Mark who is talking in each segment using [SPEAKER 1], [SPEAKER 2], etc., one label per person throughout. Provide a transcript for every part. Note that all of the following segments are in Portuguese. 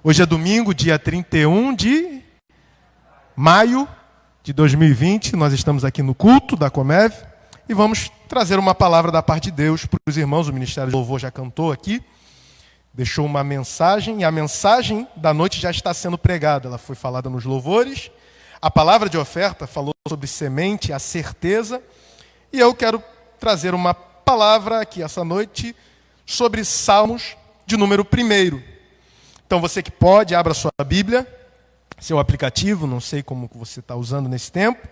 [SPEAKER 1] Hoje é domingo, dia 31 de maio de 2020. Nós estamos aqui no culto da Comev e vamos trazer uma palavra da parte de Deus para os irmãos. O Ministério de Louvor já cantou aqui, deixou uma mensagem e a mensagem da noite já está sendo pregada. Ela foi falada nos louvores. A palavra de oferta falou sobre semente, a certeza. E eu quero trazer uma palavra aqui essa noite sobre Salmos de número 1. Então você que pode, abra sua Bíblia, seu aplicativo, não sei como você está usando nesse tempo.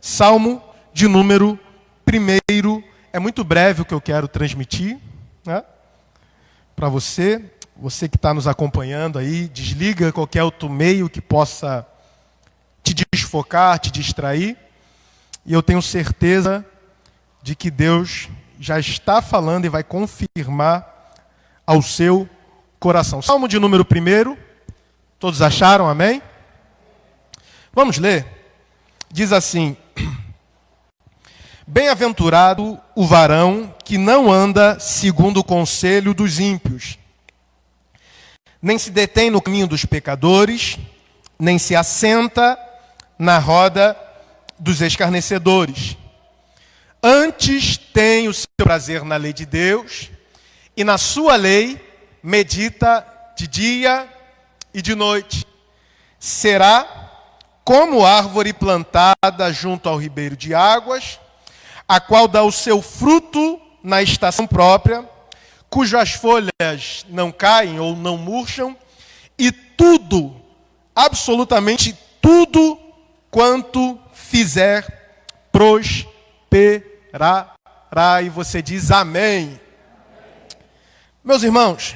[SPEAKER 1] Salmo de número 1. É muito breve o que eu quero transmitir, né? Para você que está nos acompanhando aí, desliga qualquer outro meio que possa te desfocar, te distrair. E eu tenho certeza de que Deus já está falando e vai confirmar ao seu coração. Salmo de número 1. Todos acharam? Amém? Vamos ler. Diz assim: Bem-aventurado o varão que não anda segundo o conselho dos ímpios, nem se detém no caminho dos pecadores, nem se assenta na roda dos escarnecedores. Antes tem o seu prazer na lei de Deus, e na sua lei medita de dia e de noite. Será como árvore plantada junto ao ribeiro de águas, a qual dá o seu fruto na estação própria, cujas folhas não caem ou não murcham, e tudo, absolutamente tudo, quanto fizer, prosperará. E você diz amém. Meus irmãos,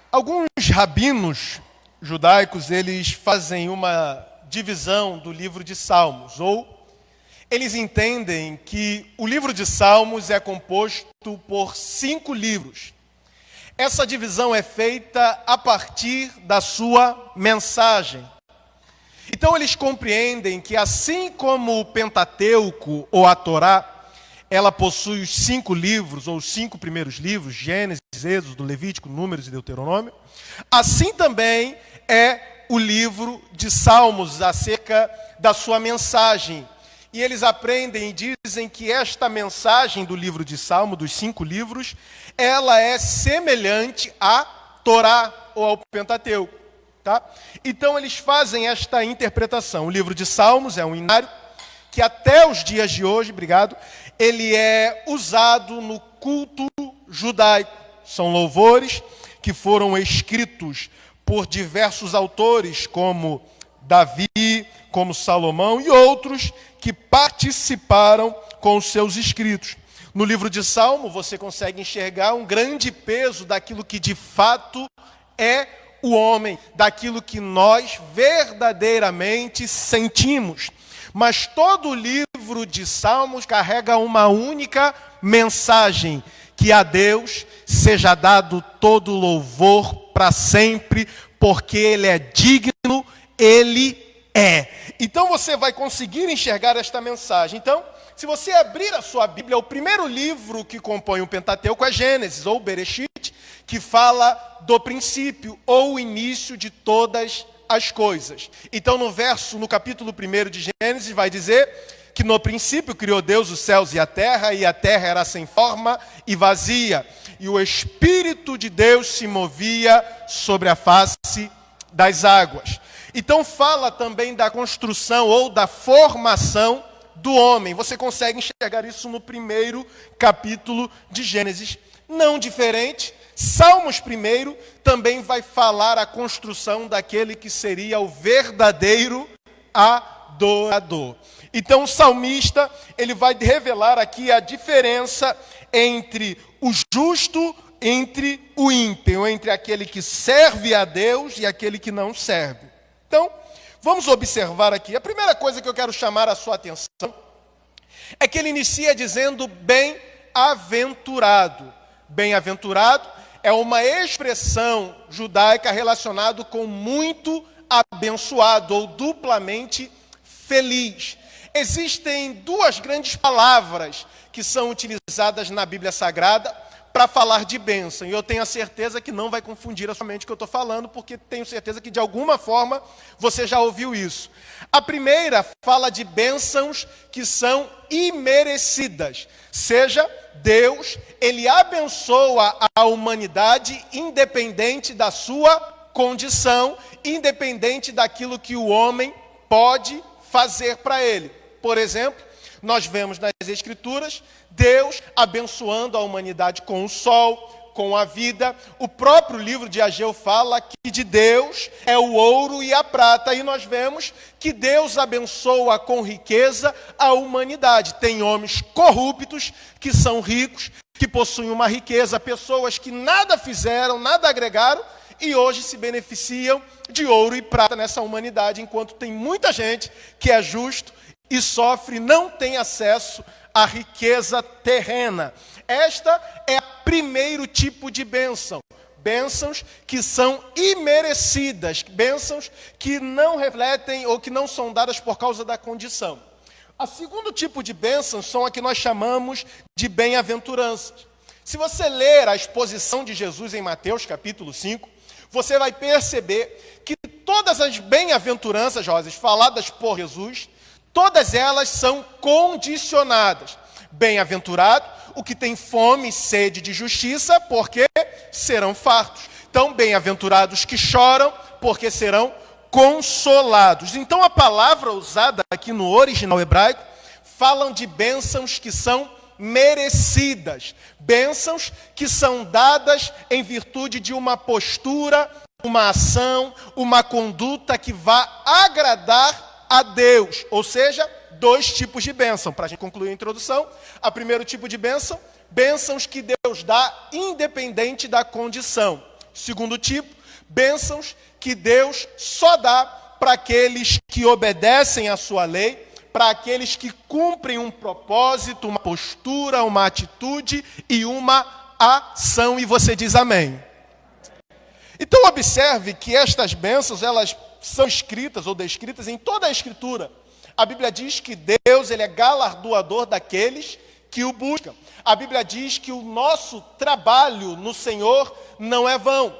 [SPEAKER 1] alguns rabinos judaicos, eles fazem uma divisão do livro de Salmos, ou eles entendem que o livro de Salmos é composto por 5 livros. Essa divisão é feita a partir da sua mensagem. Então eles compreendem que assim como o Pentateuco ou a Torá, ela possui os 5 livros, ou os 5 primeiros livros, Gênesis, Êxodo, Levítico, Números e Deuteronômio, assim também é o livro de Salmos acerca da sua mensagem. E eles aprendem e dizem que esta mensagem do livro de Salmo, dos 5 livros, ela é semelhante à Torá ou ao Pentateuco. Tá? Então eles fazem esta interpretação. O livro de Salmos é um inário que até os dias de hoje, ele é usado no culto judaico. São louvores que foram escritos por diversos autores, como Davi, como Salomão e outros que participaram com os seus escritos. No livro de Salmo você consegue enxergar um grande peso daquilo que de fato é o homem, daquilo que nós verdadeiramente sentimos. Mas todo o livro de Salmos carrega uma única mensagem: que a Deus seja dado todo louvor para sempre, porque Ele é digno, Ele é. Então você vai conseguir enxergar esta mensagem. Então, se você abrir a sua Bíblia, o primeiro livro que compõe o Pentateuco é Gênesis, ou Bereshit, que fala do princípio, ou o início de todas as coisas. Então no capítulo 1 de Gênesis vai dizer que no princípio criou Deus os céus e a terra era sem forma e vazia, e o Espírito de Deus se movia sobre a face das águas. Então fala também da construção ou da formação do homem. Você consegue enxergar isso no primeiro capítulo de Gênesis. Não diferente, Salmos 1 também vai falar a construção daquele que seria o verdadeiro adorador. Então o salmista, ele vai revelar aqui a diferença entre o justo, entre o ímpio, entre aquele que serve a Deus e aquele que não serve. Então, vamos observar aqui. A primeira coisa que eu quero chamar a sua atenção é que ele inicia dizendo bem-aventurado. Bem-aventurado é uma expressão judaica relacionada com muito abençoado ou duplamente feliz. Existem 2 grandes palavras que são utilizadas na Bíblia Sagrada para falar de bênção. E eu tenho a certeza que não vai confundir a sua mente o que eu estou falando, porque tenho certeza que de alguma forma você já ouviu isso. A primeira fala de bênçãos que são imerecidas. Seja, Deus, Ele abençoa a humanidade independente da sua condição, independente daquilo que o homem pode fazer para ele. Por exemplo, nós vemos nas Escrituras Deus abençoando a humanidade com o sol, com a vida. O próprio livro de Ageu fala que de Deus é o ouro e a prata. E nós vemos que Deus abençoa com riqueza a humanidade. Tem homens corruptos que são ricos, que possuem uma riqueza, pessoas que nada fizeram, nada agregaram, e hoje se beneficiam de ouro e prata nessa humanidade, enquanto tem muita gente que é justo e sofre, não tem acesso à riqueza terrena. Esta é o primeiro tipo de bênção. Bênçãos que são imerecidas, bênçãos que não refletem ou que não são dadas por causa da condição. O segundo tipo de bênçãos são a que nós chamamos de bem-aventuranças. Se você ler a exposição de Jesus em Mateus capítulo 5, você vai perceber que todas as bem-aventuranças, Rosas, faladas por Jesus, todas elas são condicionadas. Bem-aventurado o que tem fome e sede de justiça, porque serão fartos. Então, bem-aventurados que choram, porque serão consolados. Então, a palavra usada aqui no original hebraico falam de bênçãos que são merecidas, bênçãos que são dadas em virtude de uma postura, uma ação, uma conduta que vá agradar a Deus. Ou seja, dois tipos de bênção. Para a gente concluir a introdução, o primeiro tipo de bênção, bênçãos que Deus dá independente da condição. Segundo tipo, bênçãos que Deus só dá para aqueles que obedecem à sua lei, para aqueles que cumprem um propósito, uma postura, uma atitude e uma ação. E você diz amém. Então observe que estas bênçãos, elas são escritas ou descritas em toda a Escritura. A Bíblia diz que Deus, Ele é galardoador daqueles que o buscam. A Bíblia diz que o nosso trabalho no Senhor não é vão.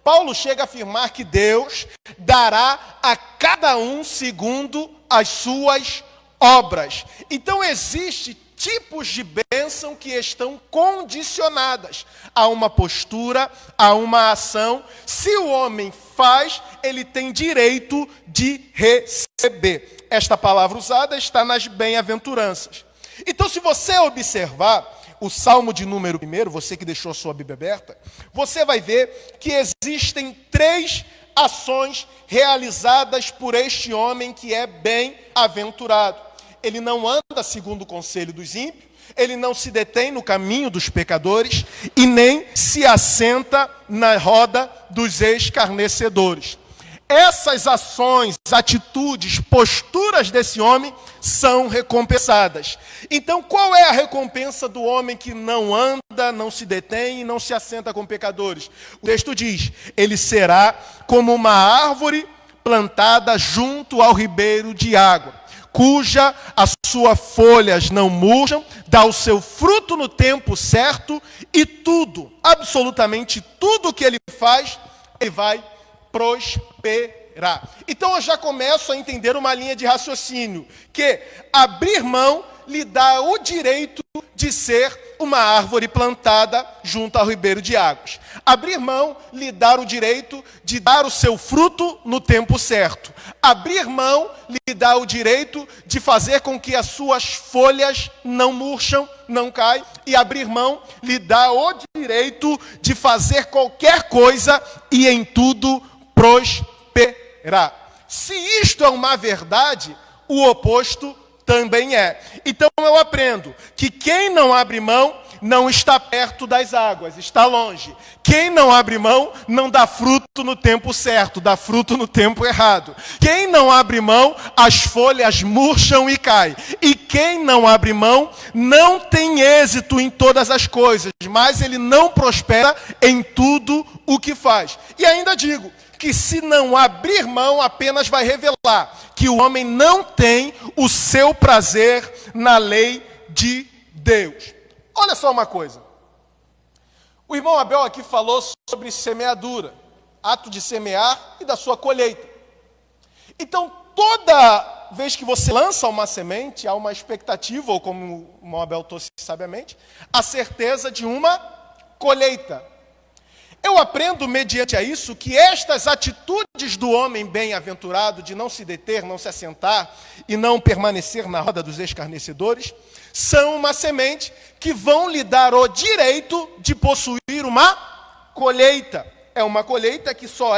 [SPEAKER 1] Paulo chega a afirmar que Deus dará a cada um segundo as suas obras. Então, existem tipos de bênção que estão condicionadas a uma postura, a uma ação. Se o homem faz, ele tem direito de receber. Esta palavra usada está nas bem-aventuranças. Então, se você observar o Salmo de número 1, você que deixou a sua Bíblia aberta, você vai ver que existem 3 ações realizadas por este homem que é bem-aventurado. Ele não anda segundo o conselho dos ímpios, ele não se detém no caminho dos pecadores e nem se assenta na roda dos escarnecedores. Essas ações, atitudes, posturas desse homem são recompensadas. Então, qual é a recompensa do homem que não anda, não se detém e não se assenta com pecadores? O texto diz: ele será como uma árvore plantada junto ao ribeiro de água, cuja as suas folhas não murcham, dá o seu fruto no tempo certo, e tudo, absolutamente tudo que ele faz, ele vai prosperar. Então eu já começo a entender uma linha de raciocínio, que abrir mão lhe dá o direito de ser uma árvore plantada junto ao ribeiro de águas. Abrir mão lhe dá o direito de dar o seu fruto no tempo certo. Abrir mão lhe dá o direito de fazer com que as suas folhas não murcham, não caem. E abrir mão lhe dá o direito de fazer qualquer coisa e em tudo prosperar. Se isto é uma verdade, o oposto também é. Então eu aprendo que quem não abre mão não está perto das águas, está longe. Quem não abre mão não dá fruto no tempo certo, dá fruto no tempo errado. Quem não abre mão, as folhas murcham e caem. E quem não abre mão não tem êxito em todas as coisas, mas ele não prospera em tudo o que faz. E ainda digo que se não abrir mão, apenas vai revelar que o homem não tem o seu prazer na lei de Deus. Olha só uma coisa. O irmão Abel aqui falou sobre semeadura, ato de semear e da sua colheita. Então, toda vez que você lança uma semente, há uma expectativa, ou como o irmão Abel trouxe sabiamente, a certeza de uma colheita. Eu aprendo, mediante a isso, que estas atitudes do homem bem-aventurado, de não se deter, não se assentar e não permanecer na roda dos escarnecedores, são uma semente que vão lhe dar o direito de possuir uma colheita. É uma colheita que só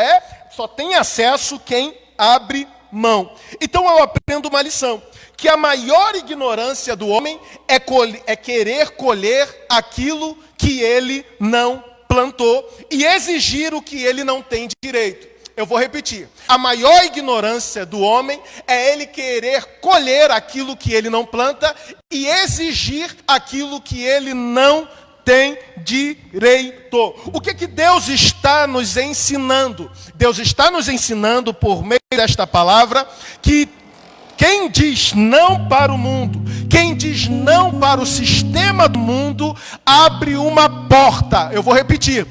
[SPEAKER 1] tem acesso quem abre mão. Então eu aprendo uma lição, que a maior ignorância do homem é querer colher aquilo que ele não plantou e exigir o que ele não tem direito. Eu vou repetir. A maior ignorância do homem é ele querer colher aquilo que ele não planta e exigir aquilo que ele não tem direito. O que Deus está nos ensinando? Deus está nos ensinando, por meio desta palavra, que quem diz não para o mundo, quem diz não para o sistema do mundo, abre uma porta. Eu vou repetir.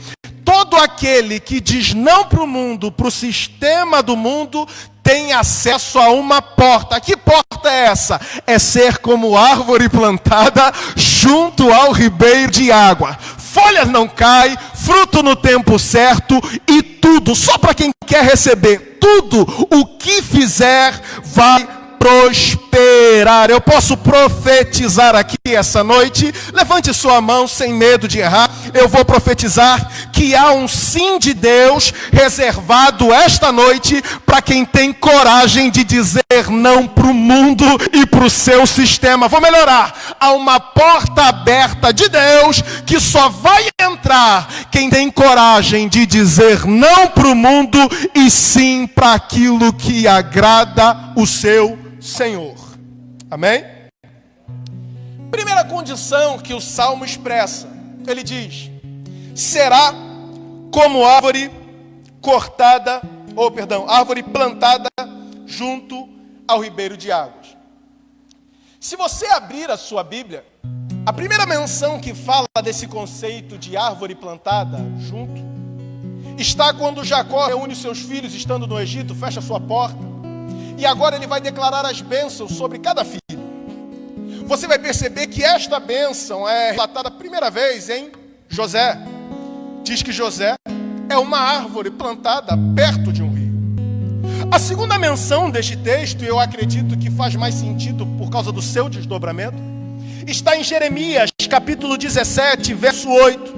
[SPEAKER 1] Todo aquele que diz não para o mundo, para o sistema do mundo, tem acesso a uma porta. Que porta é essa? É ser como árvore plantada junto ao ribeiro de água. Folhas não caem, fruto no tempo certo e tudo, só para quem quer receber, tudo o que fizer vai prosperar. Eu posso profetizar aqui essa noite. Levante sua mão sem medo de errar. Eu vou profetizar que há um sim de Deus reservado esta noite para quem tem coragem de dizer não para o mundo e para o seu sistema. Vou melhorar. Há uma porta aberta de Deus que só vai entrar quem tem coragem de dizer não para o mundo e sim para aquilo que agrada o seu Senhor. Amém? Primeira condição que o Salmo expressa, ele diz: será como árvore árvore plantada junto ao ribeiro de águas. Se você abrir a sua Bíblia, a primeira menção que fala desse conceito de árvore plantada junto, está quando Jacó reúne seus filhos estando no Egito, fecha sua porta, e agora ele vai declarar as bênçãos sobre cada filho. Você vai perceber que esta bênção é relatada a primeira vez em José. Diz que José é uma árvore plantada perto de um rio. A segunda menção deste texto, e eu acredito que faz mais sentido por causa do seu desdobramento, está em Jeremias, capítulo 17, verso 8.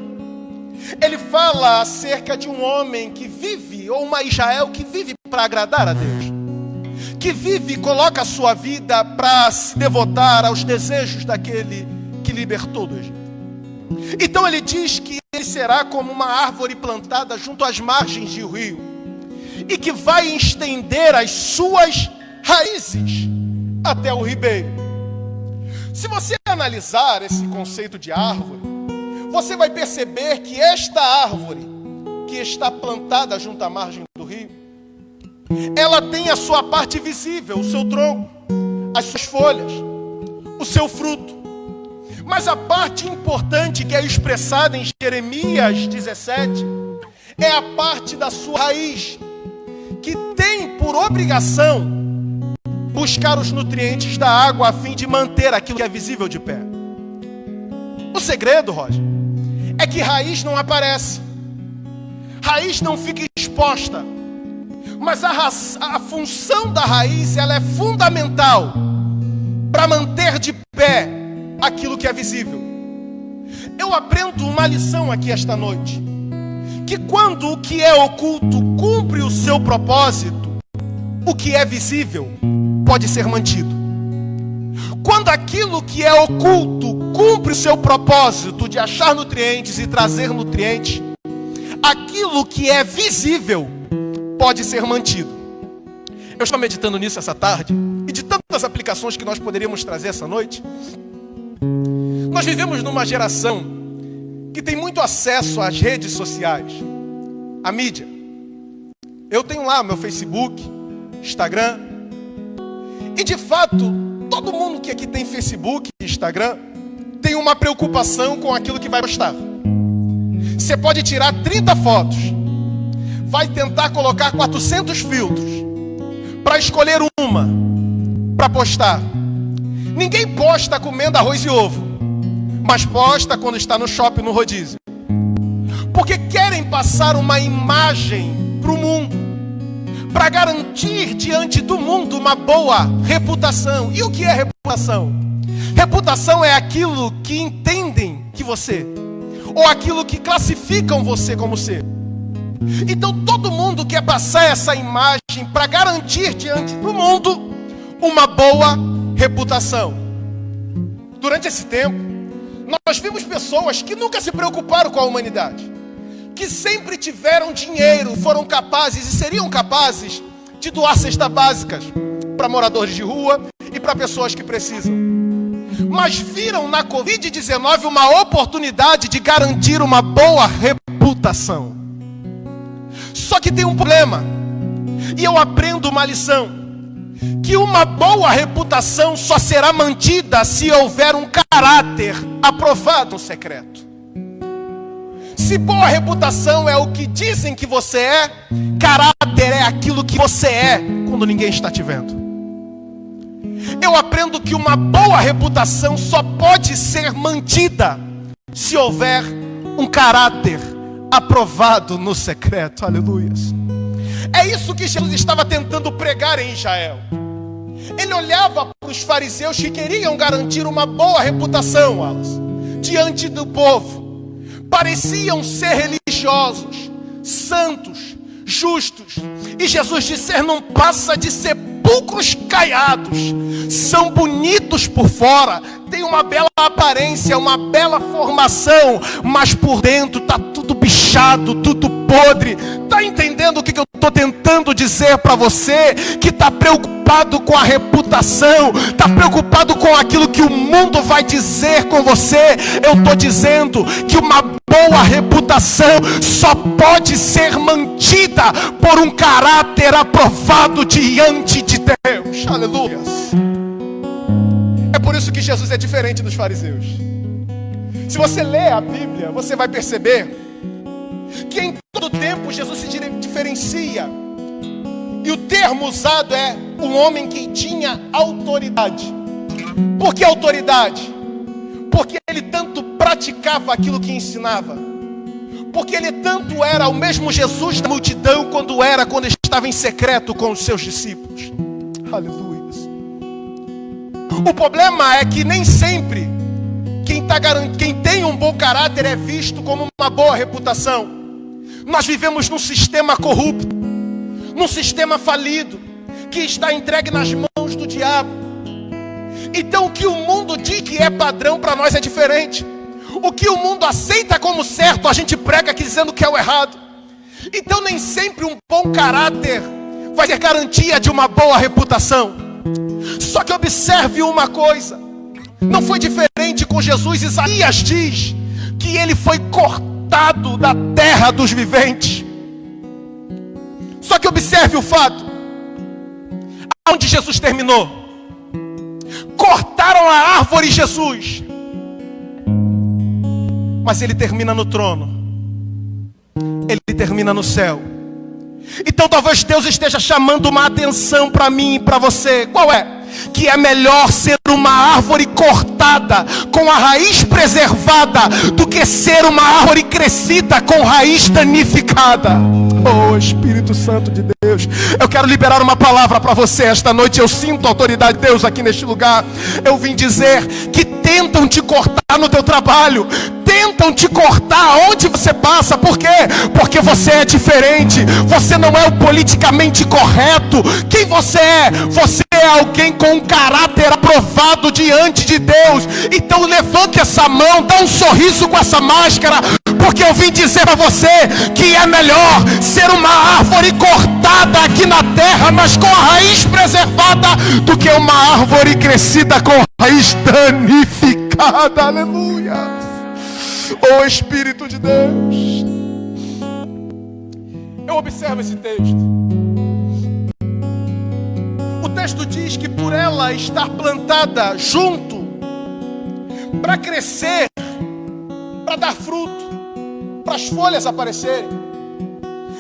[SPEAKER 1] Ele fala acerca de um homem que vive, ou uma Israel que vive para agradar a Deus, que vive e coloca a sua vida para se devotar aos desejos daquele que libertou do Egito. Então ele diz que ele será como uma árvore plantada junto às margens de um rio, e que vai estender as suas raízes até o ribeiro. Se você analisar esse conceito de árvore, você vai perceber que esta árvore que está plantada junto à margem do rio, ela tem a sua parte visível, o seu tronco, as suas folhas, o seu fruto. Mas a parte importante que é expressada em Jeremias 17 é a parte da sua raiz, que tem por obrigação buscar os nutrientes da água a fim de manter aquilo que é visível de pé. O segredo, Roger, é que raiz não aparece, raiz não fica exposta, mas a função da raiz, ela é fundamental para manter de pé aquilo que é visível. Eu aprendo uma lição aqui esta noite, que quando o que é oculto cumpre o seu propósito, o que é visível pode ser mantido. Quando aquilo que é oculto cumpre o seu propósito de achar nutrientes e trazer nutrientes, aquilo que é visível pode ser mantido. Eu estou meditando nisso essa tarde, e de tantas aplicações que nós poderíamos trazer essa noite. Nós vivemos numa geração que tem muito acesso às redes sociais, à mídia. Eu tenho lá meu Facebook, Instagram, e de fato, todo mundo que aqui tem Facebook e Instagram tem uma preocupação com aquilo que vai postar. você pode tirar 30 fotos, vai tentar colocar 400 filtros para escolher uma para postar. Ninguém posta comendo arroz e ovo, mas posta quando está no shopping, no rodízio, porque querem passar uma imagem para o mundo, para garantir diante do mundo uma boa reputação. E o que é reputação? Reputação é aquilo que entendem que você, ou aquilo que classificam você como ser. Então todo mundo quer passar essa imagem para garantir diante do mundo uma boa reputação. Durante esse tempo, nós vimos pessoas que nunca se preocuparam com a humanidade, que sempre tiveram dinheiro, foram capazes e seriam capazes de doar cestas básicas para moradores de rua e para pessoas que precisam. Mas viram na Covid-19 uma oportunidade de garantir uma boa reputação. Só que tem um problema, e eu aprendo uma lição, que uma boa reputação só será mantida se houver um caráter aprovado no secreto. Se boa reputação é o que dizem que você é, caráter é aquilo que você é quando ninguém está te vendo. Eu aprendo que uma boa reputação só pode ser mantida se houver um caráter aprovado no secreto. Aleluias. É isso que Jesus estava tentando pregar em Israel. Ele olhava para os fariseus que queriam garantir uma boa reputação, Wallace, diante do povo. Pareciam ser religiosos, santos, justos. E Jesus disse: não passa de sepulcros caiados. São bonitos por fora, tem uma bela aparência, uma bela formação, mas por dentro está tudo bichado, tudo podre. Está entendendo o que eu estou tentando dizer para você? Que está preocupado com a reputação, está preocupado com aquilo que o mundo vai dizer com você. Eu estou dizendo que uma boa reputação só pode ser mantida por um caráter aprovado diante de Deus. Aleluia. É por isso que Jesus é diferente dos fariseus. Se você lê a Bíblia, você vai perceber que em todo tempo Jesus se diferencia. E o termo usado é um homem que tinha autoridade. Por que autoridade? Porque ele tanto praticava aquilo que ensinava. Porque ele tanto era o mesmo Jesus da multidão quando estava em secreto com os seus discípulos. Aleluia. O problema é que nem sempre quem tem um bom caráter é visto como uma boa reputação. Nós vivemos num sistema corrupto, num sistema falido, que está entregue nas mãos do diabo. Então o que o mundo diz que é padrão para nós é diferente. O que o mundo aceita como certo, a gente prega aqui dizendo que é o errado. Então nem sempre um bom caráter vai ser garantia de uma boa reputação. Só que observe uma coisa, não foi diferente com Jesus. Isaías diz que ele foi cortado da terra dos viventes. Só que observe o fato, aonde Jesus terminou. Cortaram a árvore Jesus, mas ele termina no trono, ele termina no céu. Então talvez Deus esteja chamando uma atenção para mim e para você. Qual é? Que é melhor ser uma árvore cortada com a raiz preservada do que ser uma árvore crescida com raiz danificada. Oh Espírito Santo de Deus, eu quero liberar uma palavra para você esta noite. Eu sinto a autoridade de Deus aqui neste lugar. Eu vim dizer que tentam te cortar no teu trabalho, tentam te cortar onde você passa. Por quê? Porque você é diferente. Você não é o politicamente correto. Quem você é? Você é alguém com um caráter aprovado diante de Deus. Então levante essa mão, dá um sorriso com essa máscara, porque eu vim dizer para você que é melhor ser uma árvore cortada aqui na terra, mas com a raiz preservada, do que uma árvore crescida com raiz danificada. Aleluia. Oh Espírito de Deus, eu observo esse texto. O texto diz que por ela estar plantada junto, para crescer, para dar fruto, para as folhas aparecerem.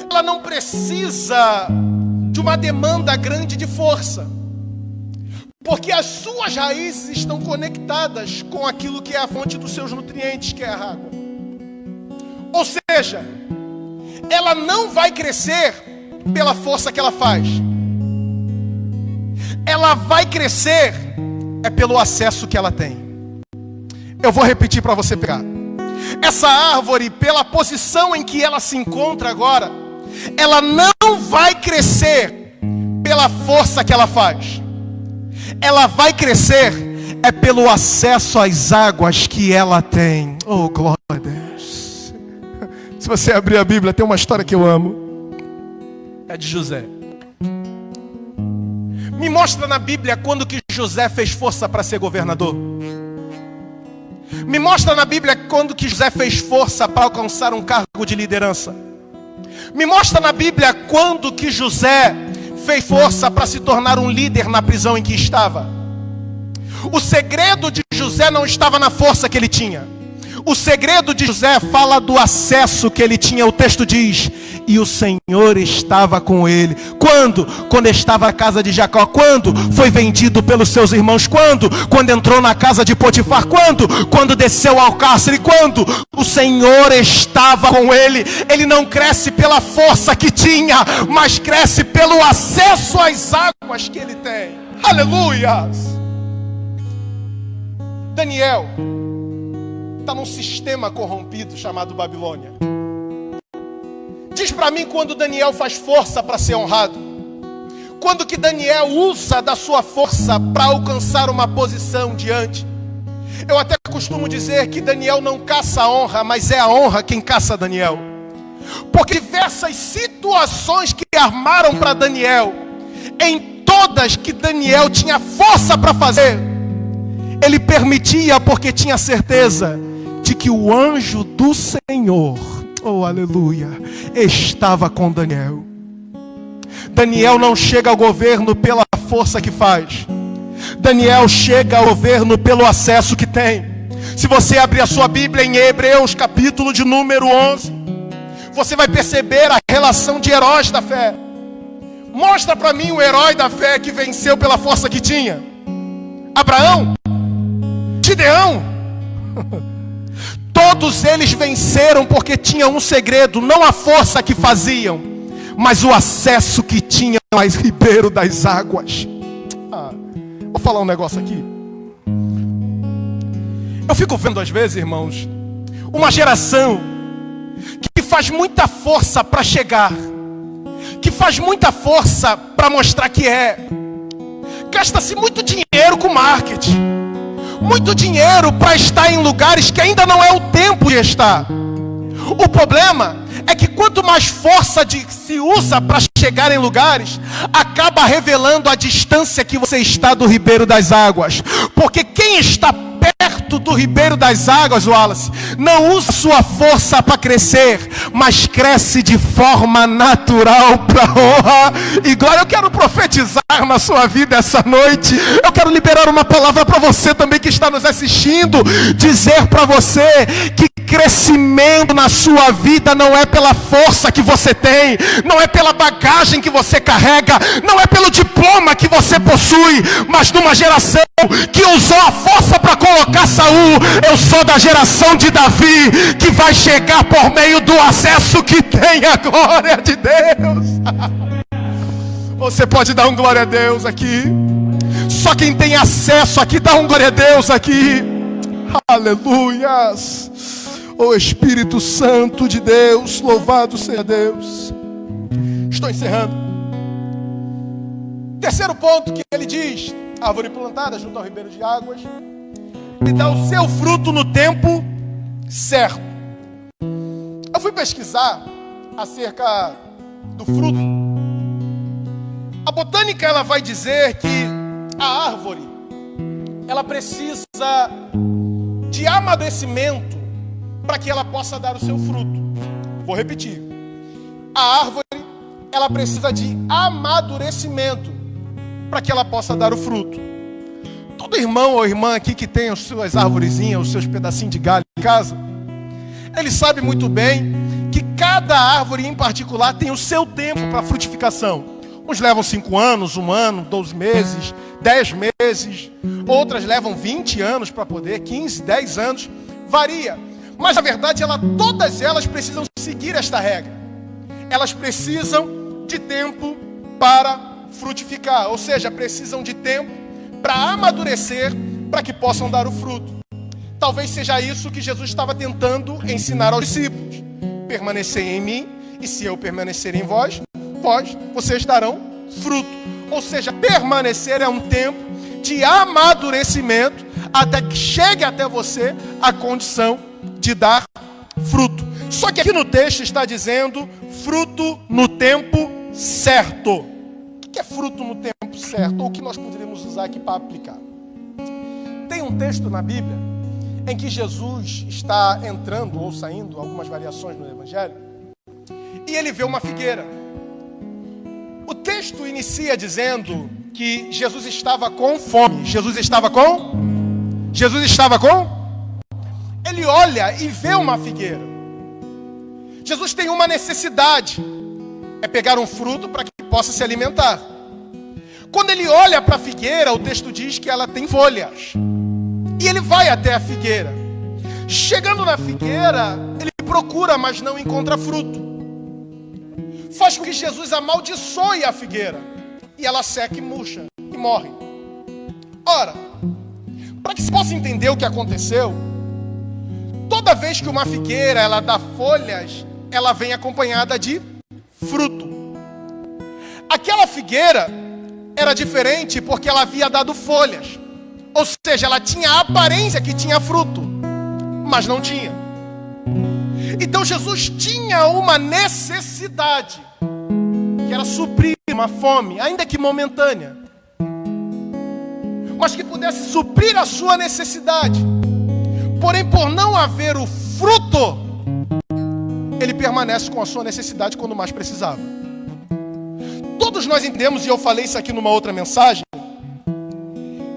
[SPEAKER 1] Ela não precisa de uma demanda grande de força, porque as suas raízes estão conectadas com aquilo que é a fonte dos seus nutrientes, que é a água. Ou seja, ela não vai crescer pela força que ela faz. Ela vai crescer pelo acesso que ela tem. Eu vou repetir para você pegar. Essa árvore, pela posição em que ela se encontra agora, ela não vai crescer pela força que ela faz. Ela vai crescer pelo acesso às águas que ela tem. Oh, glória a Deus. Se você abrir a Bíblia, tem uma história que eu amo. É de José. Me mostra na Bíblia quando que José fez força para ser governador. Me mostra na Bíblia quando que José fez força para alcançar um cargo de liderança. Me mostra na Bíblia quando que José fez força para se tornar um líder na prisão em que estava. O segredo de José não estava na força que ele tinha. O segredo de José fala do acesso que ele tinha. O texto diz: e o Senhor estava com ele. Quando? Quando estava na casa de Jacó. Quando? Foi vendido pelos seus irmãos. Quando? Quando entrou na casa de Potifar. Quando? Quando desceu ao cárcere. Quando? O Senhor estava com ele. Ele não cresce pela força que tinha, mas cresce pelo acesso às águas que ele tem. Aleluias! Daniel está num sistema corrompido chamado Babilônia. Diz para mim quando Daniel faz força para ser honrado. Quando que Daniel usa da sua força para alcançar uma posição diante. Eu até costumo dizer que Daniel não caça a honra, mas é a honra quem caça Daniel. Porque diversas situações que armaram para Daniel, em todas que Daniel tinha força para fazer, ele permitia porque tinha certeza de que o anjo do Senhor, oh aleluia, estava com Daniel. Daniel não chega ao governo pela força que faz. Daniel chega ao governo pelo acesso que tem. Se você abrir a sua Bíblia em Hebreus capítulo de número 11, você vai perceber a relação de heróis da fé. Mostra para mim o herói da fé que venceu pela força que tinha. Abraão, Gideão. Todos eles venceram porque tinham um segredo, não a força que faziam, mas o acesso que tinham aos ribeiros das águas. Vou falar um negócio aqui. Eu fico vendo às vezes, irmãos, uma geração que faz muita força para chegar, que faz muita força para mostrar que gasta-se muito dinheiro com marketing, muito dinheiro para estar em lugares que ainda não é o tempo de estar. O problema é que quanto mais força se usa para chegar em lugares, acaba revelando a distância que você está do ribeiro das águas. Porque quem está perto do ribeiro das águas, Wallace, não usa sua força para crescer, mas cresce de forma natural para honra e glória. Eu quero profetizar na sua vida essa noite. Eu quero liberar uma palavra para você também que está nos assistindo, dizer para você que crescimento na sua vida não é pela força que você tem, não é pela bagagem que você carrega, não é pelo diploma que você possui, mas numa geração que usou a força para colocar Saul. Eu sou da geração de Davi, que vai chegar por meio do acesso que tem a glória de Deus. Você pode dar um glória a Deus aqui? Só quem tem acesso aqui, dá um glória a Deus aqui. Aleluias. Oh Espírito Santo de Deus, louvado seja Deus. Estou encerrando. Terceiro ponto que ele diz: árvore plantada junto ao ribeiro de águas, ele dá o seu fruto no tempo certo. Eu fui pesquisar acerca do fruto. A botânica ela vai dizer que a árvore ela precisa de amadurecimento para que ela possa dar o seu fruto. Vou repetir. A árvore ela precisa de amadurecimento para que ela possa dar o fruto. Todo irmão ou irmã aqui que tem as suas arvorezinhas, os seus pedacinhos de galho em casa, ele sabe muito bem que cada árvore em particular tem o seu tempo para frutificação. Uns levam 5 anos, 1 ano, 12 meses, 10 meses. Outras levam 20 anos para poder, 15, 10 anos. Varia. Mas na verdade, todas elas precisam seguir esta regra. Elas precisam de tempo para frutificar. Ou seja, precisam de tempo para amadurecer, para que possam dar o fruto. Talvez seja isso que Jesus estava tentando ensinar aos discípulos. Permanecei em mim, e se eu permanecer em vós, vocês darão fruto. Ou seja, permanecer é um tempo de amadurecimento até que chegue até você a condição de dar fruto. Só que aqui no texto está dizendo fruto no tempo certo. O que é fruto no tempo certo? Ou o que nós poderíamos usar aqui para aplicar? Tem um texto na Bíblia em que Jesus está entrando ou saindo, algumas variações no Evangelho, e ele vê uma figueira. O texto inicia dizendo que Jesus estava com fome. Jesus estava com? Ele olha e vê uma figueira. Jesus tem uma necessidade, é pegar um fruto para que possa se alimentar. Quando ele olha para a figueira, o texto diz que ela tem folhas. E ele vai até a figueira. Chegando na figueira, ele procura, mas não encontra fruto. Faz com que Jesus amaldiçoe a figueira. E ela seca e murcha e morre. Ora, para que se possa entender o que aconteceu, toda vez que uma figueira ela dá folhas, ela vem acompanhada de fruto. Aquela figueira era diferente porque ela havia dado folhas. Ou seja, ela tinha a aparência que tinha fruto, mas não tinha. Então Jesus tinha uma necessidade, que era suprir uma fome, ainda que momentânea, mas que pudesse suprir a sua necessidade. Porém, por não haver o fruto, ele permanece com a sua necessidade quando mais precisava. Todos nós entendemos, e eu falei isso aqui numa outra mensagem,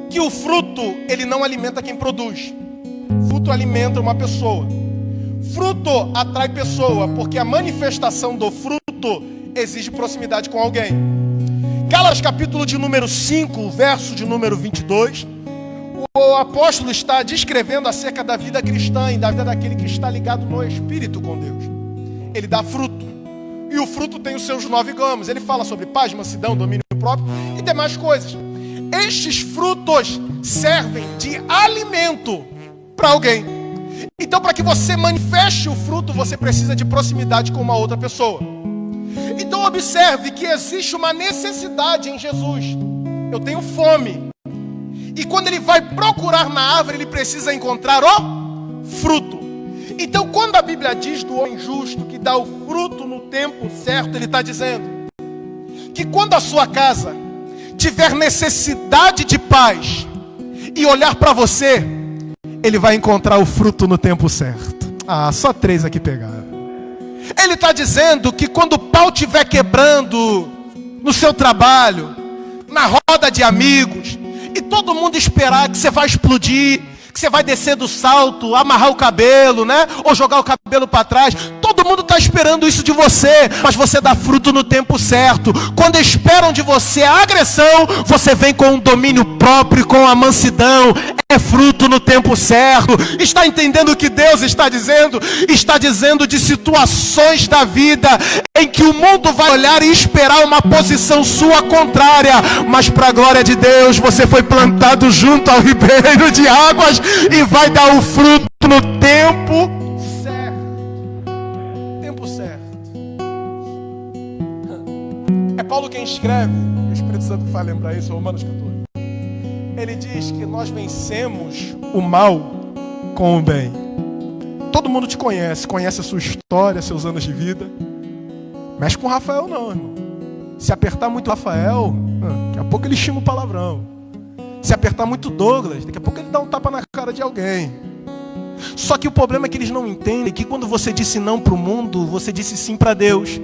[SPEAKER 1] que o fruto, ele não alimenta quem produz. Fruto alimenta uma pessoa. Fruto atrai pessoa, porque a manifestação do fruto exige proximidade com alguém. Gálatas capítulo de número 5, verso de número 22, o apóstolo está descrevendo acerca da vida cristã e da vida daquele que está ligado no Espírito com Deus. Ele dá fruto. E o fruto tem os seus 9 gamos. Ele fala sobre paz, mansidão, domínio próprio e demais coisas. Estes frutos servem de alimento para alguém. Então, para que você manifeste o fruto, você precisa de proximidade com uma outra pessoa. Então, observe que existe uma necessidade em Jesus. Eu tenho fome. E quando ele vai procurar na árvore, ele precisa encontrar o fruto. Então, quando a Bíblia diz do homem justo que dá o fruto no tempo certo, ele está dizendo que quando a sua casa tiver necessidade de paz e olhar para você, ele vai encontrar o fruto no tempo certo. Ah, só 3 aqui pegaram. Ele está dizendo que quando o pau estiver quebrando no seu trabalho, na roda de amigos, e todo mundo esperar que você vai explodir, que você vai descer do salto, amarrar o cabelo, né? Ou jogar o cabelo para trás. Todo mundo está esperando isso de você, mas você dá fruto no tempo certo. Quando esperam de você a agressão, você vem com o domínio próprio, com a mansidão. É fruto no tempo certo. Está entendendo o que Deus está dizendo? Está dizendo de situações da vida em que o mundo vai olhar e esperar uma posição sua contrária, mas para a glória de Deus, você foi plantado junto ao ribeiro de águas e vai dar o fruto no tempo certo. Tempo certo. É Paulo quem escreve, o Espírito Santo faz lembrar isso, Romanos 14. Ele diz que nós vencemos o mal com o bem. Todo mundo te conhece, conhece a sua história, seus anos de vida. Mexe com o Rafael não, irmão. Se apertar muito o Rafael, daqui a pouco ele xinga o palavrão. Se apertar muito Douglas, daqui a pouco ele dá um tapa na cara de alguém. Só que o problema é que eles não entendem que quando você disse não para o mundo, você disse sim para Deus.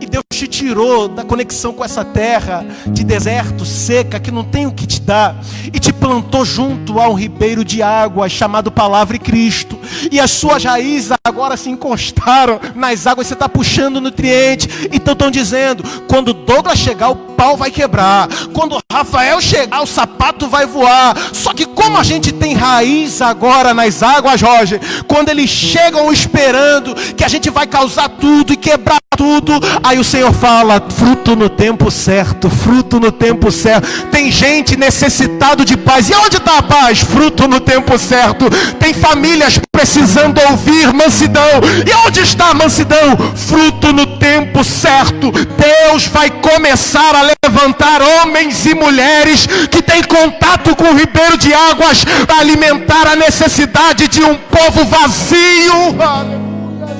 [SPEAKER 1] E Deus te tirou da conexão com essa terra de deserto, seca, que não tem o que te dar, e te plantou junto a um ribeiro de água chamado Palavra e Cristo, e as suas raízes agora se encostaram nas águas, você está puxando nutriente. Então estão dizendo, quando Douglas chegar, o pau vai quebrar, quando Rafael chegar, o sapato vai voar. Só que como a gente tem raiz agora nas águas, Roger, quando eles chegam esperando que a gente vai causar tudo e quebrar tudo, aí o Senhor fala, fruto no tempo certo, fruto no tempo certo. Tem gente necessitado de paz, e onde está a paz? Fruto no tempo certo. Tem famílias precisando ouvir mansidão, e onde está a mansidão? Fruto no tempo certo. Deus vai começar a levantar homens e mulheres que têm contato com o ribeiro de águas para alimentar a necessidade de um povo vazio, aleluia,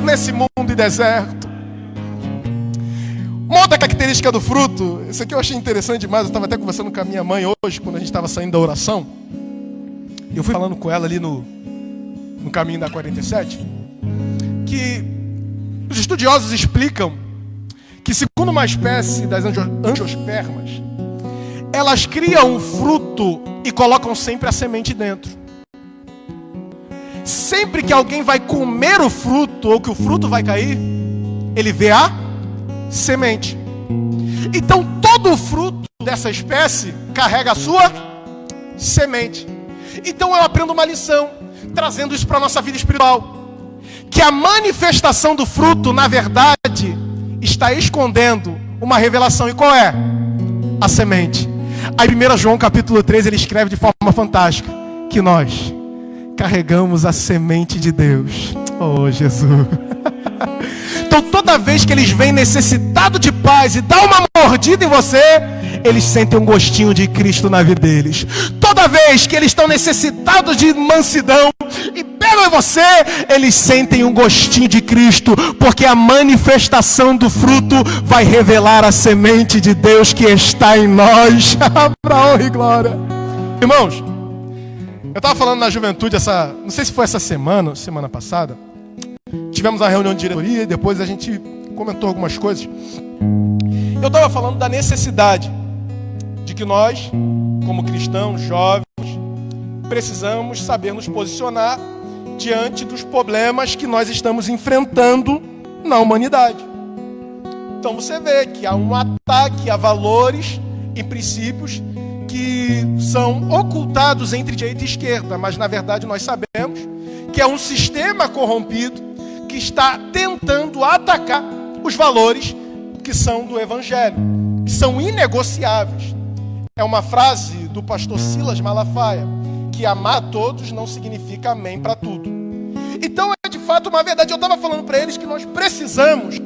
[SPEAKER 1] nesse mundo e deserto. Uma outra característica do fruto, isso aqui eu achei interessante demais. Eu estava até conversando com a minha mãe hoje, quando a gente estava saindo da oração. Eu fui falando com ela ali no caminho da 47, que os estudiosos explicam que, segundo uma espécie das angiospermas, elas criam um fruto e colocam sempre a semente dentro. Sempre que alguém vai comer o fruto, ou que o fruto vai cair, ele vê a semente. Então todo o fruto dessa espécie carrega a sua semente. Então eu aprendo uma lição, trazendo isso para a nossa vida espiritual, que a manifestação do fruto, na verdade, está escondendo uma revelação. E qual é? A semente. Aí 1 João capítulo 3, ele escreve de forma fantástica, que nós carregamos a semente de Deus. Oh, Jesus. Então toda vez que eles vêm necessitados de paz e dá uma mordida em você, eles sentem um gostinho de Cristo na vida deles. Toda vez que eles estão necessitados de mansidão e pegam em você, eles sentem um gostinho de Cristo, porque a manifestação do fruto vai revelar a semente de Deus que está em nós. Para honra e glória. Irmãos, eu estava falando na juventude, não sei se foi essa semana passada, tivemos uma reunião de diretoria e depois a gente comentou algumas coisas. Eu estava falando da necessidade de que nós, como cristãos, jovens, precisamos saber nos posicionar diante dos problemas que nós estamos enfrentando na humanidade. Então você vê que há um ataque a valores e princípios que são ocultados entre direita e esquerda, mas na verdade nós sabemos que é um sistema corrompido que está tentando atacar os valores que são do Evangelho, que são inegociáveis. É uma frase do pastor Silas Malafaia, que amar a todos não significa amém para tudo. Então é de fato uma verdade. Eu estava falando para eles que nós precisamos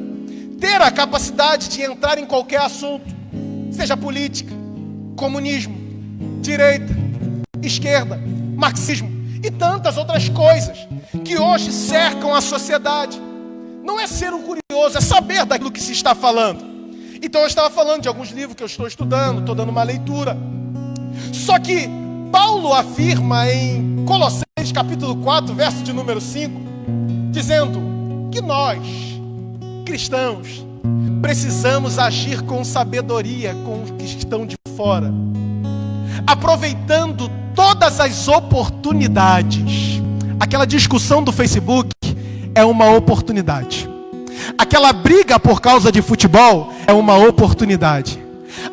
[SPEAKER 1] ter a capacidade de entrar em qualquer assunto, seja política, comunismo, direita, esquerda, marxismo e tantas outras coisas que hoje cercam a sociedade. Não é ser um curioso, é saber daquilo que se está falando. Então eu estava falando de alguns livros que eu estou estudando, estou dando uma leitura. Só que Paulo afirma em Colossenses capítulo 4, verso de número 5, dizendo que nós, cristãos, precisamos agir com sabedoria com os que estão de fora, aproveitando todas as oportunidades. Aquela discussão do Facebook é uma oportunidade. Aquela briga por causa de futebol é uma oportunidade.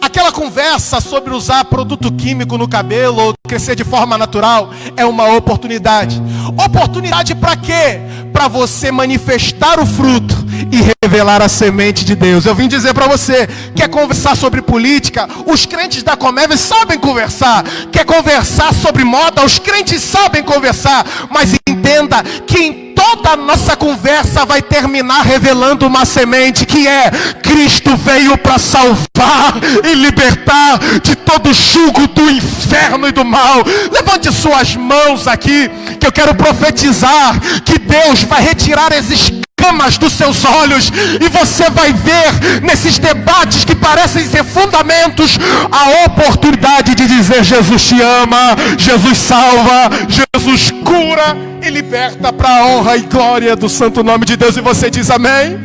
[SPEAKER 1] Aquela conversa sobre usar produto químico no cabelo ou crescer de forma natural é uma oportunidade. Oportunidade para quê? Para você manifestar o fruto e revelar a semente de Deus. Eu vim dizer para você, quer conversar sobre política? Os crentes da Comédia sabem conversar. Quer conversar sobre moda? Os crentes sabem conversar. Mas entenda que em toda a nossa conversa vai terminar revelando uma semente, que é: Cristo veio para salvar e libertar de todo jugo do inferno e do mal. Levante suas mãos aqui, que eu quero profetizar que Deus vai retirar as escamas dos seus olhos, e você vai ver nesses debates que parecem ser fundamentos a oportunidade de dizer: Jesus te ama, Jesus salva, Jesus cura e liberta, para a honra e glória do santo nome de Deus. E você diz amém?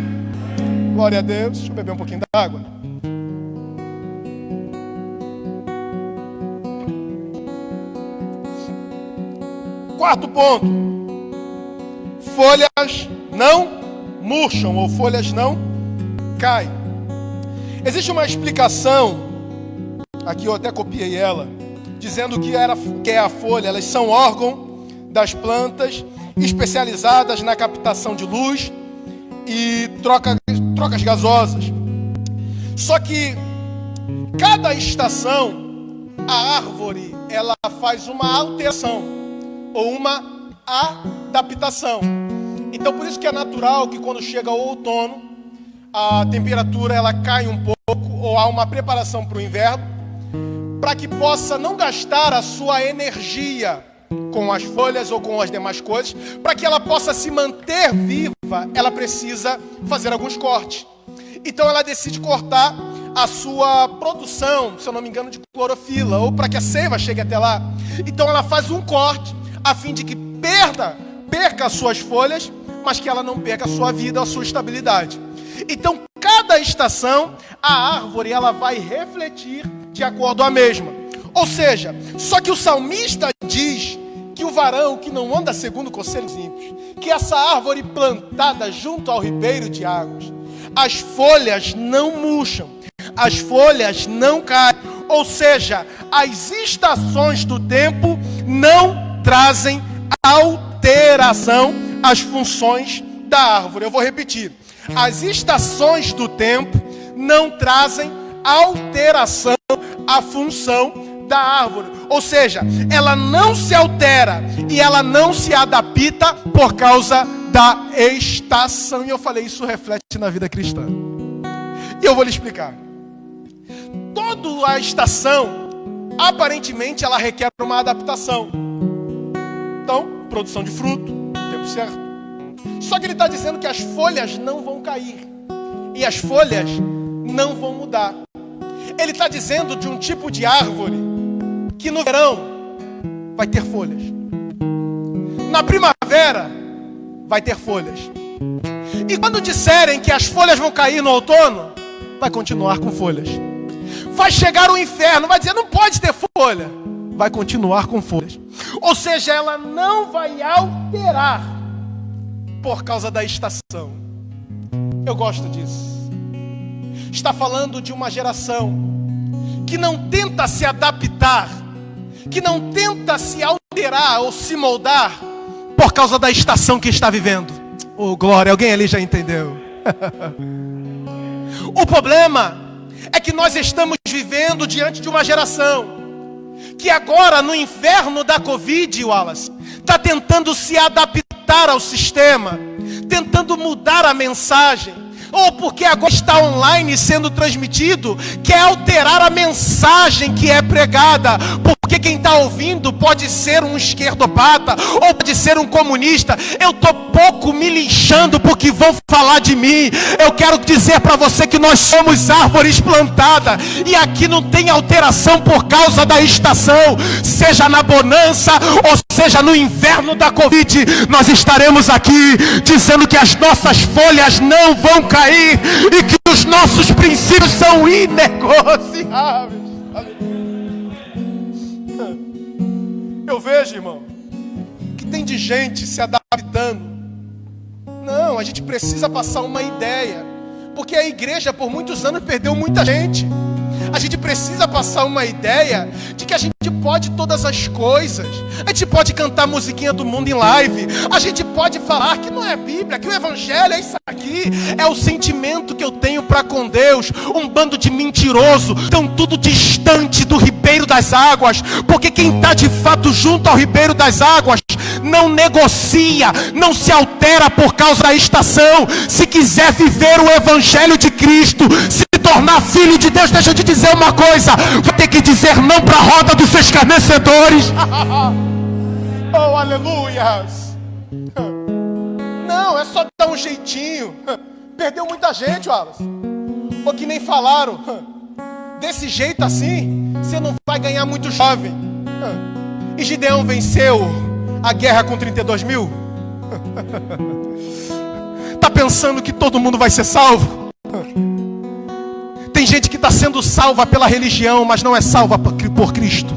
[SPEAKER 1] Glória a Deus. Deixa eu beber um pouquinho d'água. Quarto ponto. Folhas não murcham ou folhas não caem. Existe uma explicação, aqui eu até copiei ela, dizendo que é a folha. Elas são órgão das plantas especializadas na captação de luz e trocas gasosas. Só que cada estação, a árvore, ela faz uma alteração ou uma adaptação. Então por isso que é natural que quando chega o outono, a temperatura ela cai um pouco, ou há uma preparação para o inverno, para que possa não gastar a sua energia com as folhas ou com as demais coisas. Para que ela possa se manter viva, ela precisa fazer alguns cortes. Então ela decide cortar a sua produção, se eu não me engano, de clorofila, ou para que a seiva chegue até lá. Então ela faz um corte a fim de que perca as suas folhas, mas que ela não perca a sua vida, a sua estabilidade. Então cada estação, a árvore ela vai refletir de acordo à mesma. Ou seja, só que o salmista diz que o varão que não anda segundo conselhos ímpios, que essa árvore plantada junto ao ribeiro de águas, as folhas não murcham, as folhas não caem. Ou seja, as estações do tempo não trazem alteração às funções da árvore. Eu vou repetir. As estações do tempo não trazem alteração à função da árvore. Ou seja, ela não se altera e ela não se adapta por causa da estação. E eu falei, isso reflete na vida cristã. E eu vou lhe explicar. Toda a estação, aparentemente, ela requer uma adaptação. Então, produção de fruto, tempo certo. Só que ele está dizendo que as folhas não vão cair. E as folhas não vão mudar. Ele está dizendo de um tipo de árvore que no verão vai ter folhas. Na primavera vai ter folhas. E quando disserem que as folhas vão cair no outono, vai continuar com folhas. Vai chegar o inferno, vai dizer não pode ter folha. Vai continuar com folhas. Ou seja, ela não vai alterar por causa da estação. Eu gosto disso. Está falando de uma geração que não tenta se adaptar, que não tenta se alterar ou se moldar por causa da estação que está vivendo. Oh, glória, alguém ali já entendeu. O problema é que nós estamos vivendo diante de uma geração que agora no inverno da Covid, Wallace, está tentando se adaptar ao sistema, tentando mudar a mensagem, ou porque agora está online sendo transmitido, quer alterar a mensagem que é pregada, porque quem está ouvindo pode ser um esquerdopata, ou pode ser um comunista. Eu estou pouco me lixando porque vão falar de mim. Eu quero dizer para você que nós somos árvores plantadas, e aqui não tem alteração por causa da estação, seja na bonança, ou seja no inverno da Covid, nós estaremos aqui dizendo que as nossas folhas não vão cair, e que os nossos princípios são inegociáveis. Eu vejo, irmão, que tem de gente se adaptando. Não, a gente precisa passar uma ideia, porque a igreja por muitos anos perdeu muita gente. A gente precisa passar uma ideia de que a gente pode todas as coisas. A gente pode cantar musiquinha do mundo em live. A gente pode falar que não é Bíblia, que o Evangelho é isso aqui. É o sentimento que eu tenho para com Deus. Um bando de mentiroso, estão tudo distante do ribeiro das águas. Porque quem está de fato junto ao ribeiro das águas não negocia, não se altera por causa da estação. Se quiser viver o Evangelho de Cristo, se tornar filho de Deus, deixa eu te dizer uma coisa, vai ter que dizer não para a roda dos escarnecedores. Oh, aleluias. Não, é só dar um jeitinho. Perdeu muita gente, Wallace. Ou que nem falaram, desse jeito assim, você não vai ganhar muito jovem. E Gideão venceu a guerra com 32 mil? Tá pensando que todo mundo vai ser salvo? está sendo salva pela religião, mas não é salva por Cristo.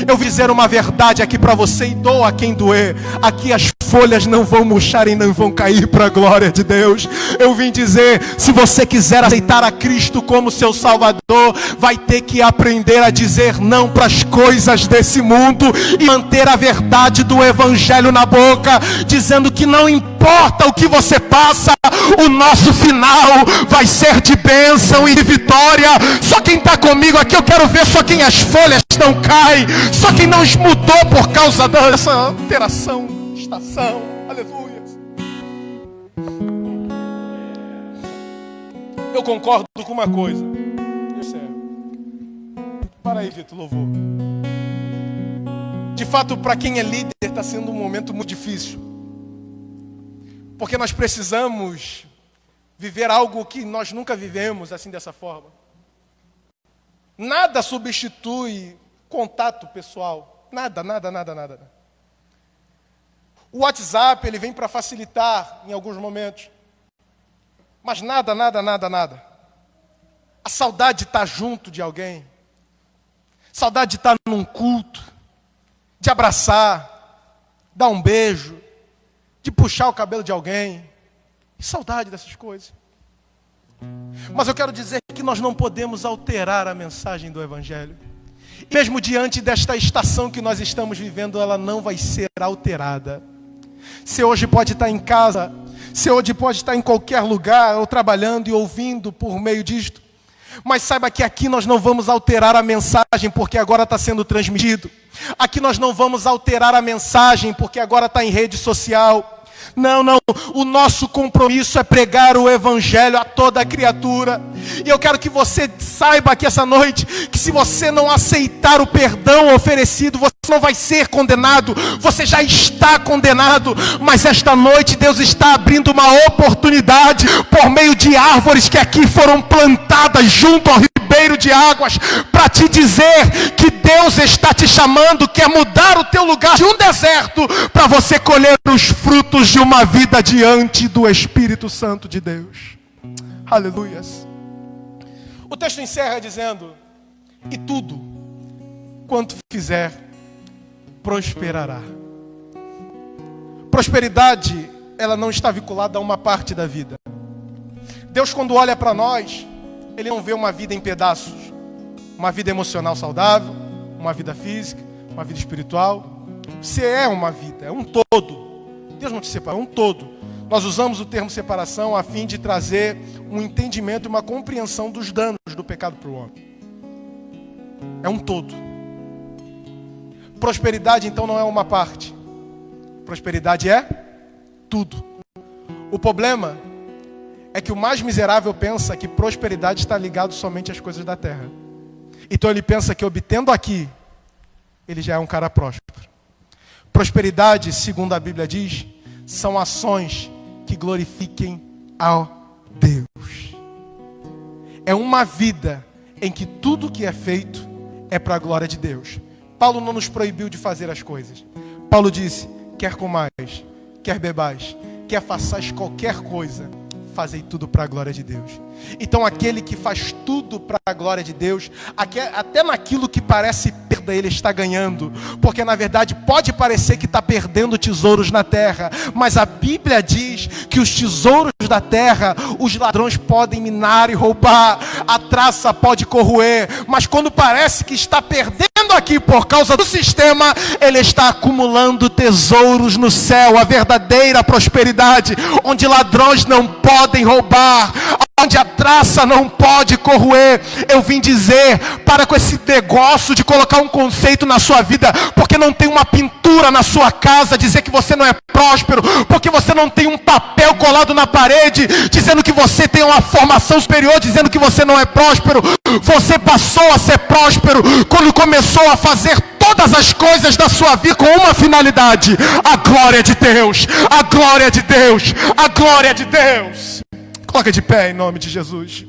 [SPEAKER 1] Eu vou dizer uma verdade aqui para você, e doa a quem doer. Aqui as folhas não vão murchar e não vão cair para a glória de Deus. Eu vim dizer, se você quiser aceitar a Cristo como seu Salvador, vai ter que aprender a dizer não para as coisas desse mundo e manter a verdade do Evangelho na boca, dizendo que não importa o que você passa, o nosso final vai ser de bênção e de vitória. Só quem está comigo aqui, eu quero ver só quem as folhas não caem, só quem não mudou por causa dessa alteração, estação. Aleluia. Eu concordo com uma coisa. Para aí, Vitor, louvor. De fato, para quem é líder, está sendo um momento muito difícil. Porque nós precisamos viver algo que nós nunca vivemos assim dessa forma. Nada substitui contato pessoal. Nada. O WhatsApp, ele vem para facilitar em alguns momentos. Mas nada. A saudade de estar junto de alguém. Saudade de estar num culto. De abraçar. Dar um beijo. De puxar o cabelo de alguém. Saudade dessas coisas. Mas eu quero dizer que nós não podemos alterar a mensagem do Evangelho. E mesmo diante desta estação que nós estamos vivendo, ela não vai ser alterada. Você hoje pode estar em casa, você hoje pode estar em qualquer lugar, ou trabalhando e ouvindo por meio disto. Mas saiba que aqui nós não vamos alterar a mensagem, porque agora está sendo transmitido. Aqui nós não vamos alterar a mensagem, porque agora está em rede social. Não, o nosso compromisso é pregar o Evangelho a toda criatura. E eu quero que você saiba aqui essa noite, que se você não aceitar o perdão oferecido, você não vai ser condenado, você já está condenado. Mas esta noite Deus está abrindo uma oportunidade, por meio de árvores que aqui foram plantadas junto ao ribeiro de águas, para te dizer que Deus está te chamando, quer mudar o teu lugar de um deserto, para você colher os frutos de uma vida diante do Espírito Santo de Deus. Aleluias. O texto encerra dizendo: e tudo quanto fizer prosperará. Prosperidade, ela não está vinculada a uma parte da vida. Deus, quando olha para nós, Ele não vê uma vida em pedaços. Uma vida emocional saudável, uma vida física, uma vida espiritual. Você é uma vida, é um todo. Deus não te separa, é um todo. Nós usamos o termo separação a fim de trazer um entendimento e uma compreensão dos danos do pecado para o homem. É um todo. Prosperidade, então, não é uma parte. Prosperidade é tudo. O problema é que o mais miserável pensa que prosperidade está ligado somente às coisas da terra. Então ele pensa que obtendo aqui, ele já é um cara próspero. Prosperidade, segundo a Bíblia diz, são ações que glorifiquem ao Deus. É uma vida em que tudo que é feito é para a glória de Deus. Paulo não nos proibiu de fazer as coisas. Paulo disse: quer comais, quer bebais, quer façais qualquer coisa, fazei tudo para a glória de Deus. Então aquele que faz tudo para a glória de Deus, até naquilo que parece perda, ele está ganhando. Porque na verdade pode parecer que está perdendo tesouros na terra, mas a Bíblia diz que os tesouros da terra, os ladrões podem minar e roubar, a traça pode corroer, mas quando parece que está perdendo aqui por causa do sistema, ele está acumulando tesouros no céu, a verdadeira prosperidade, onde ladrões não podem roubar, onde a traça não pode corroer. Eu vim dizer, para com esse negócio de colocar um conceito na sua vida, porque não tem uma pintura na sua casa dizer que você não é próspero, porque você não tem um papel colado na parede dizendo que você tem uma formação superior, dizendo que você não é próspero. Você passou a ser próspero quando começou a fazer todas as coisas da sua vida com uma finalidade: a glória de Deus, a glória de Deus, a glória de Deus. Coloca de pé em nome de Jesus.